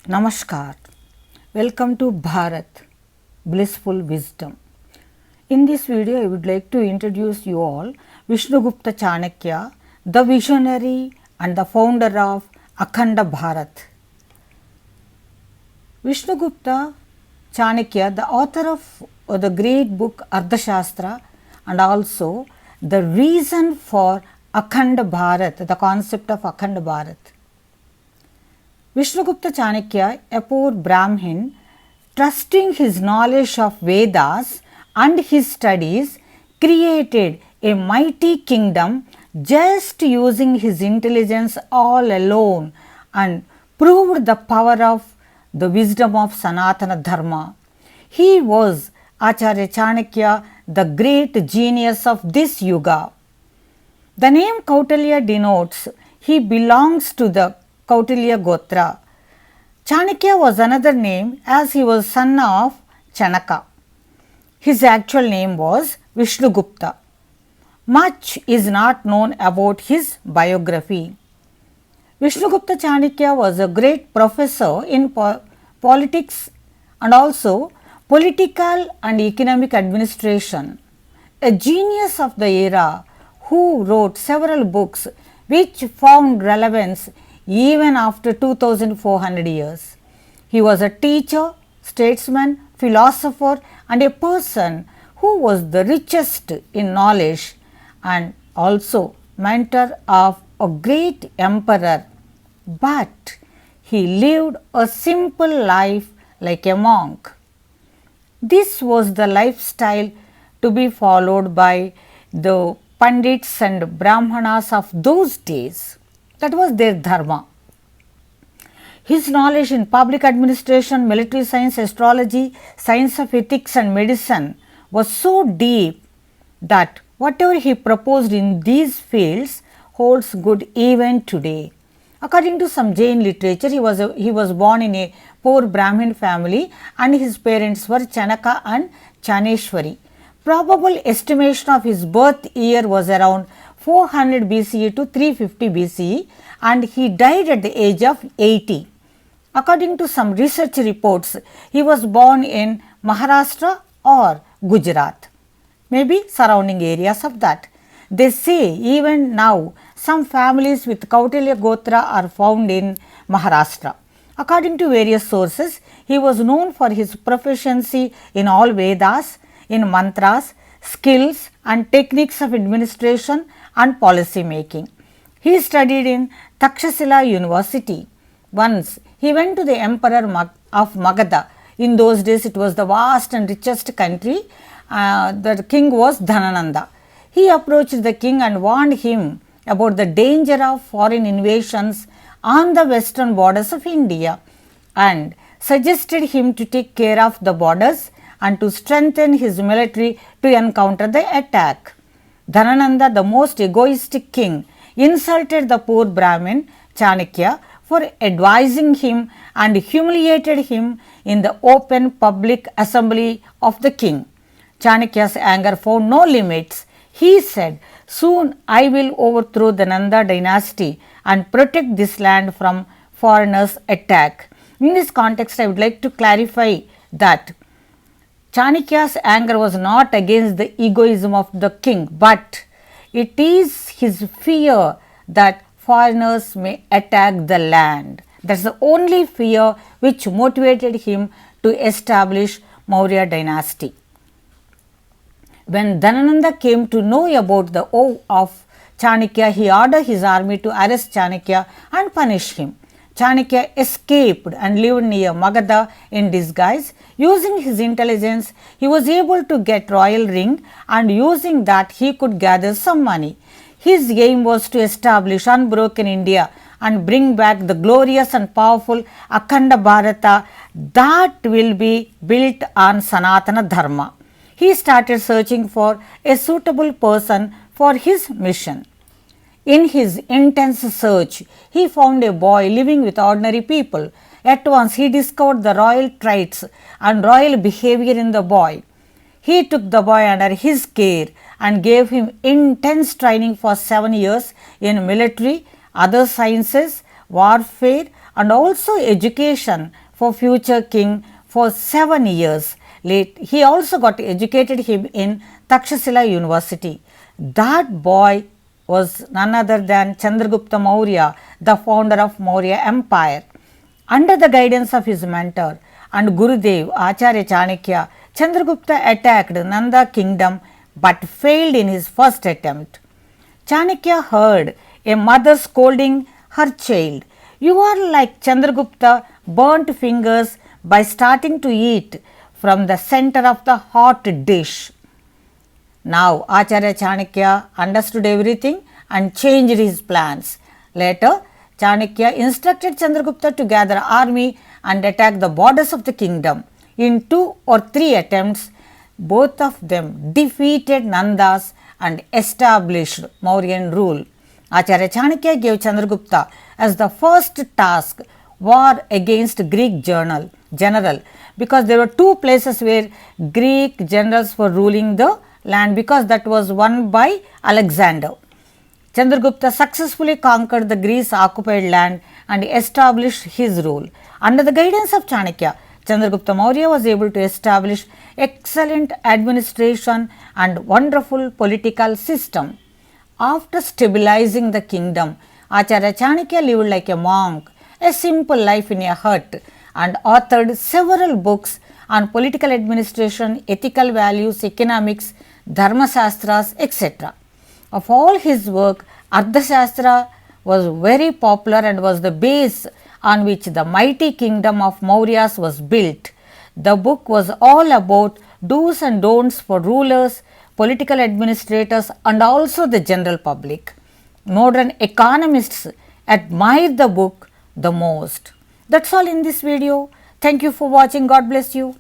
Namaskar. Welcome to Bharat, Blissful Wisdom. In this video, I would like to introduce you all Vishnugupta Chanakya, the visionary and the founder of Akhanda Bharat. Vishnugupta Chanakya, the author of the great book Artha Sastra, and also the reason for Akhanda Bharat, the concept of Akhanda Bharat. Vishnugupta Chanakya, a poor Brahmin, trusting his knowledge of Vedas and his studies, created a mighty kingdom just using his intelligence all alone and proved the power of the wisdom of Sanatana Dharma. He was Acharya Chanakya, the great genius of this yuga. The name Kautilya denotes he belongs to the Kautilya Gotra. Chanakya was another name as he was son of Chanaka. His actual name was Vishnugupta. Much is not known about his biography. Vishnugupta Chanakya was a great professor in politics and also political and economic administration, a genius of the era who wrote several books which found relevance even after 2400 years. He was a teacher, statesman, philosopher and a person who was the richest in knowledge and also mentor of a great emperor, but he lived a simple life like a monk. This was the lifestyle to be followed by the Pandits and Brahmanas of those days. That was their dharma. His knowledge in public administration, military science, astrology, science of ethics and medicine was so deep that whatever he proposed in these fields holds good even today. According to some Jain literature, he was born in a poor Brahmin family and his parents were Chanaka and Chaneshwari. Probable estimation of his birth year was around 400 BCE to 350 BCE and he died at the age of 80. According to some research reports, he was born in Maharashtra or Gujarat, maybe surrounding areas of that. They say even now some families with Kautilya Gotra are found in Maharashtra. According to various sources, he was known for his proficiency in all Vedas, in mantras, skills and techniques of administration and policy making. He studied in Takshashila University. Once he went to the emperor of Magadha. In those days it was the vast and richest country. The king was Dhanananda. He approached the king and warned him about the danger of foreign invasions on the western borders of India and suggested him to take care of the borders and to strengthen his military to encounter the attack. Dhanananda, the most egoistic king, insulted the poor Brahmin Chanakya for advising him and humiliated him in the open public assembly of the king. Chanakya's anger found no limits. He said, "Soon I will overthrow the Nanda dynasty and protect this land from foreigners' attack." In this context, I would like to clarify that Chanakya's anger was not against the egoism of the king, but it is his fear that foreigners may attack the land. That is the only fear which motivated him to establish Maurya dynasty. When Dhanananda came to know about the oath of Chanakya, he ordered his army to arrest Chanakya and punish him. Chanakya escaped and lived near Magadha in disguise. Using his intelligence, he was able to get royal ring and using that he could gather some money. His aim was to establish unbroken India and bring back the glorious and powerful Akhanda Bharata that will be built on Sanatana Dharma. He started searching for a suitable person for his mission. In his intense search, he found a boy living with ordinary people. At once, he discovered the royal traits and royal behavior in the boy. He took the boy under his care and gave him intense training for 7 years in military, other sciences, warfare and also education for future king for 7 years. He also got educated him in Takshashila University. That boy was none other than Chandragupta Maurya, the founder of Maurya Empire. Under the guidance of his mentor and Gurudev Acharya Chanakya, Chandragupta attacked Nanda kingdom but failed in his first attempt. Chanakya heard a mother scolding her child, "You are like Chandragupta burnt fingers by starting to eat from the center of the hot dish." Now Acharya Chanakya understood everything and changed his plans. Later, Chanakya instructed Chandragupta to gather army and attack the borders of the kingdom. In 2 or 3 attempts, both of them defeated Nandas and established Mauryan rule. Acharya Chanakya gave Chandragupta as the first task war against Greek general, because there were 2 places where Greek generals were ruling the land, because that was won by Alexander. Chandragupta successfully conquered the Greece occupied land and established his rule. Under the guidance of Chanakya, Chandragupta Maurya was able to establish excellent administration and wonderful political system. After stabilizing the kingdom, Acharya Chanakya lived like a monk, a simple life in a hut, and authored several books on political administration, ethical values, economics, dharma sastras, etc. Of all his work, Artha Sastra was very popular and was the base on which the mighty kingdom of Mauryas was built. The book was all about do's and don'ts for rulers, political administrators, and also the general public. Modern economists admire the book the most. That's all in this video. Thank you for watching. God bless you.